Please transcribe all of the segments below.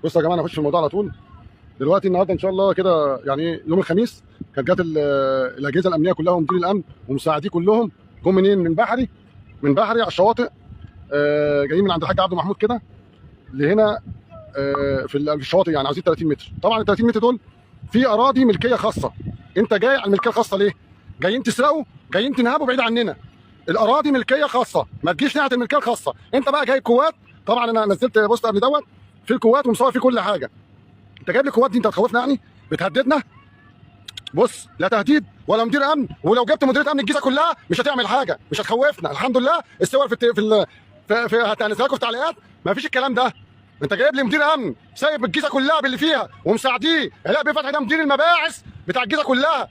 بصوا يا جماعه، انا هخش في الموضوع على طول. دلوقتي النهارده ان شاء الله كده يعني يوم الخميس كانت جت الاجهزه الامنيه كلها ومدير الامن ومساعديه كلهم جم منين؟ من بحري. من بحري على الشواطئ. جايين من عند الحاج عبد محمود كده لهنا. في الشواطئ يعني عايزين 30 متر. طبعا ال 30 متر دول في اراضي ملكيه خاصه. انت جاي على الملكيه الخاصه ليه؟ جايين تسرقوا، جايين تنهبوا بعيد عننا. الاراضي ملكيه خاصه، ما تجيش ناحيه الملكيه الخاصه. انت بقى جاي قوات. طبعا انا نزلت بوست قبل دوت في القوات ومصور فيه كل حاجه. انت جايب لي القوات دي، انت بتخوفنا يعني؟ بتهددنا؟ بص، لا تهديد ولا مدير امن، ولو جبت مديريه امن الجيزه كلها مش هتعمل حاجه، مش هتخوفنا. الحمد لله الصور في هتنزل لكم في تعليقات. ما فيش الكلام ده. انت جايب لي مدير امن سايب الجيزه كلها باللي فيها ومساعديه. علاء بيه فتحي ده مدير المباعث بتاع الجيزه كلها،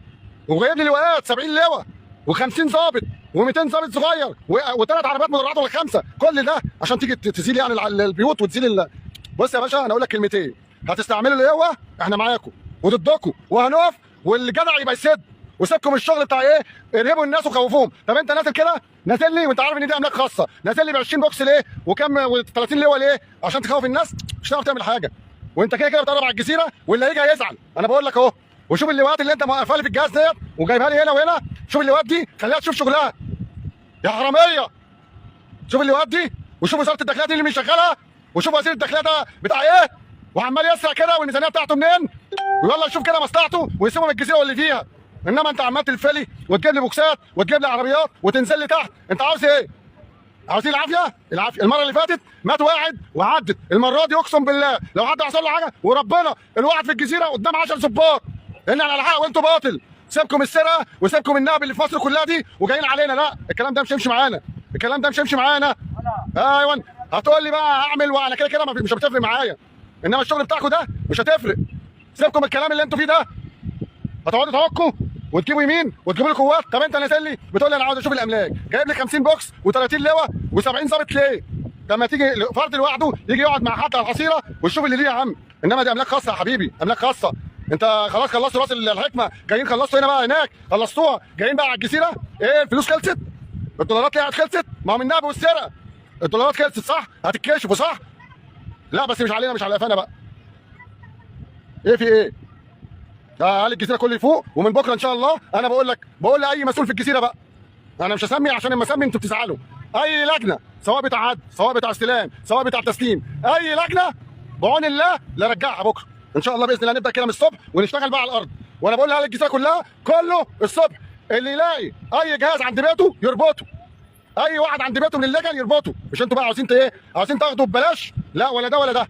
وجايب لي لواءات 70 لواء و50 ضابط و200 ضابط صغير وثلاث عربيات مدرعات ولا 5. كل ده عشان تيجي تزيل يعني البيوت وتزيل بص يا باشا، انا اقول لك كلمتين. هتستعملوا القوه احنا معاكم وضدكم وهنقف، واللي جدع يبقى يسد وسيبكم الشغل بتاع ايه؟ ارهبوا الناس وخوفوهم. طب انت نازل كده، نازل لي وانت عارف ان دي املاك خاصه، نازل لي ب 20 بوكس ليه؟ وكم و30 لواء ليه؟ عشان تخوف الناس؟ مش هتعرف تعمل حاجه. وانت كده كده بتقرب على الجزيره، واللي هيجي هيزعل. انا بقول لك اهو. وشوف اللواءات اللي انت موقفها لي في الجهاز ديت وجايبها لي هنا وهنا. شوف اللواءات دي، خليها تشوف شغلها يا حراميه. شوف اللواءات دي، وشوف وزاره الداخليه دي اللي مش شغاله، وشوف وزير الداخليه ده بتاع ايه وعمال يسرق كده، والميزانيه بتاعته منين، ويلا نشوف كده مصلحته ويسيبهم الجزيره واللي فيها. انما انت عمال تلفلي وتجيب لي بوكسات وتجيب لي عربيات وتنزل لي تحت. انت عاوز ايه؟ عاوزين العافيه؟ العافيه. المره اللي فاتت مات واحد وعدت، المره دي اقسم بالله لو حد حصل له حاجه وربنا الواحد في الجزيره قدام 10 ضباط. ان على الحق وانتوا باطل. سيبكم السرقه وسيبكم النهب اللي في مصر كلها دي وجايين علينا. لا، الكلام ده مش هيمشي معانا. الكلام ده مش هيمشي معانا. ايوه. هتقول لي بقى هعمل، وانا كده كده مش هتفرق معايا. انما الشغل بتاعكم ده مش هتفرق. سيبكم الكلام اللي انتوا فيه ده. هتقعدوا تعكوا وتجيبوا يمين وتجيبوا لي قوات. طب انت نازل لي بتقول لي انا عاوز اشوف الاملاك، جايب لي 50 بوكس و30 لواء و70 ظابط ليه؟ لما تيجي فرد لوحده يجي يقعد مع حد على الحصيره ويشوف اللي ليه يا عم. انما دي املاك خاصه يا حبيبي، املاك خاصه. انت خلاص خلصتوا راس الحكمه، جايين خلصتوا هنا بقى هناك، خلصتوها جايين بقى على الجزيره. ايه الفلوس خلصت؟ الدولارات اللي خلصت؟ ما هو من النهب والسرقه. الدولارات خلصت صح؟ هتتكشفوا صح؟ لا بس مش علينا، مش على قفانا بقى. ايه في ايه؟ اهالي الجزيره كله يفوق، ومن بكره ان شاء الله انا بقول لاي مسؤول في الجزيره بقى. انا مش هسمي عشان لما اسمي انتوا بتزعلوا. اي لجنه سواء بتاع عد سواء بتاع استلام سواء بتاع تسليم، اي لجنه بعون الله لا رجعها بكره ان شاء الله باذن الله. نبدا كده من الصبح ونشتغل بقى على الارض. وانا بقول لاهالي الجزيره كلها كله الصبح اللي يلاقي اي جهاز عند بيته يربطه. اي واحد عند بيته من اللجن يربطه. مش انتوا بقى عاوزين ايه؟ عاوزين تاخدوا ببلاش؟ لا، ولا ده ولا ده.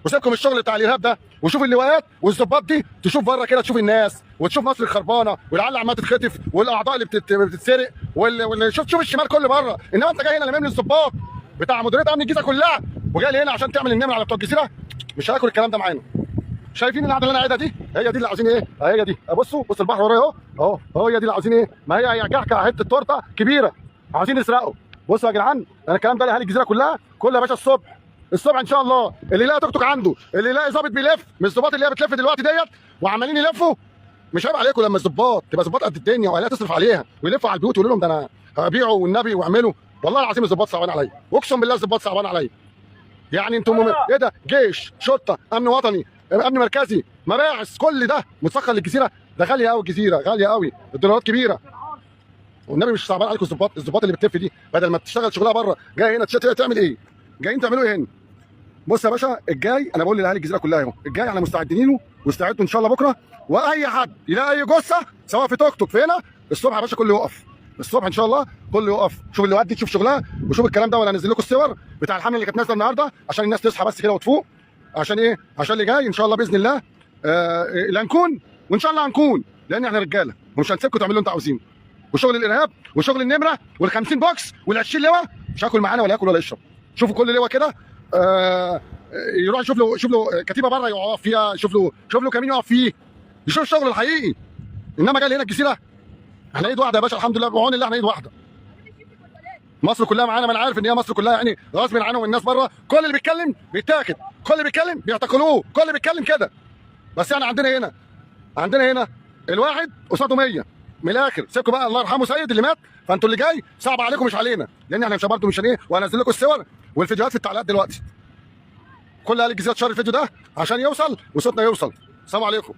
وسيبكم الشغل بتاع الارهاب ده، وشوف اللواءات والظباط دي. تشوف بره كده، تشوف الناس وتشوف مصر الخربانه والعيال عماله تتخطف والاعضاء اللي بتتسرق واللي شوف الشمال كله بره. انما انت جاي هنا لمم لي الظباط بتاع مديريه امن الجيزه كلها وجاي لي هنا عشان تعمل النمر على بتوع الجزيره. مش هاكل الكلام ده معانا. شايفين القعده اللي انا قاعدها دي؟ هي دي اللي عاوزين ايه؟ هي دي. بصوا بص البحر ورايا اهو هي دي اللي عاوزين ايه؟ ما هي كحكه حته تورته كبيره عاوزين يسرقوا. بصوا يا جدعان، انا الكلام ده لاهالي الجزيره كلها يا باشا. الصبح ان شاء الله اللي يلاقي توك توك عنده، اللي يلاقي ظابط بيلف من الظباط اللي هي بتلف دلوقتي ديت وعمالين يلفوا. مش عيب عليكم لما الظباط تبقى ظباط قد الدنيا واهلها تصرف عليها ويلفوا على البيوت ويقولوا لهم ده انا هبيعه والنبي واعملوا؟ والله العظيم الظباط صعبان عليا، اقسم بالله الظباط صعبان عليا. يعني انتم ايه ده؟ جيش، شرطه، امن وطني، امن مركزي، مباحث، كل ده متسخر للجزيره. ده غاليه قوي الجزيره، غاليه قوي، الدولارات كبيره. والنبي مش صعبان عليكم الظباط اللي بتلف دي بدل ما تشتغل شغلها بره جاي هنا تعمل ايه؟ جايين تعملوا ايه هنا؟ بص يا باشا، الجاي انا بقول لاهالي الجزيره كلها اهو، الجاي احنا مستعدين له واستعدوا ان شاء الله بكره. واي حد يلاقي اي جثه سواء في توك توك في هنا الصبح يا باشا كله يقف. الصبح ان شاء الله كله يقف. شوف اللي ودي تشوف شغلها وشوف الكلام ده. وانا هنزل لكم الصور بتاع الحمله اللي كانت نازله النهارده عشان الناس تصحى بس كده وتفوق. عشان ايه؟ عشان اللي جاي ان شاء الله باذن الله لا نكون، وان شاء الله هنكون، لان احنا رجاله ومش هنسيبكم تعملوا اللي انتوا عاوزينه. وشغل الارهاب وشغل النمره وال50 بوكس وال20 لواء مش هاكل معانا ولا ياكل ولا يشرب. شوفوا كل لواء كده يروح يشوف له كتيبه بره يقف فيها، شوف له كمين يقف فيه، يشوف الشغل الحقيقي. انما جاي هنا الجزيره احنا ايد واحده يا باشا، الحمد لله بعون الله احنا ايد واحده. مصر كلها معانا، ما انا عارف ان هي مصر كلها يعني غصب عنهم والناس بره. كل اللي بيتكلم بيتاكد، كل اللي بيتكلم بيعتقلوه، كل اللي بيتكلم كده. بس يعني عندنا هنا الواحد قصاده 100 من الاخر. سيبكم بقى، الله يرحمه سيد اللي مات، فانتوا اللي جاي صعب عليكم مش علينا، لان احنا مش برضه مش ايه. وهنزل لكم الصور والفيديوهات في التعليقات دلوقتي. كل اهل الجزيره تشير الفيديو ده عشان يوصل وصوتنا يوصل. السلام عليكم.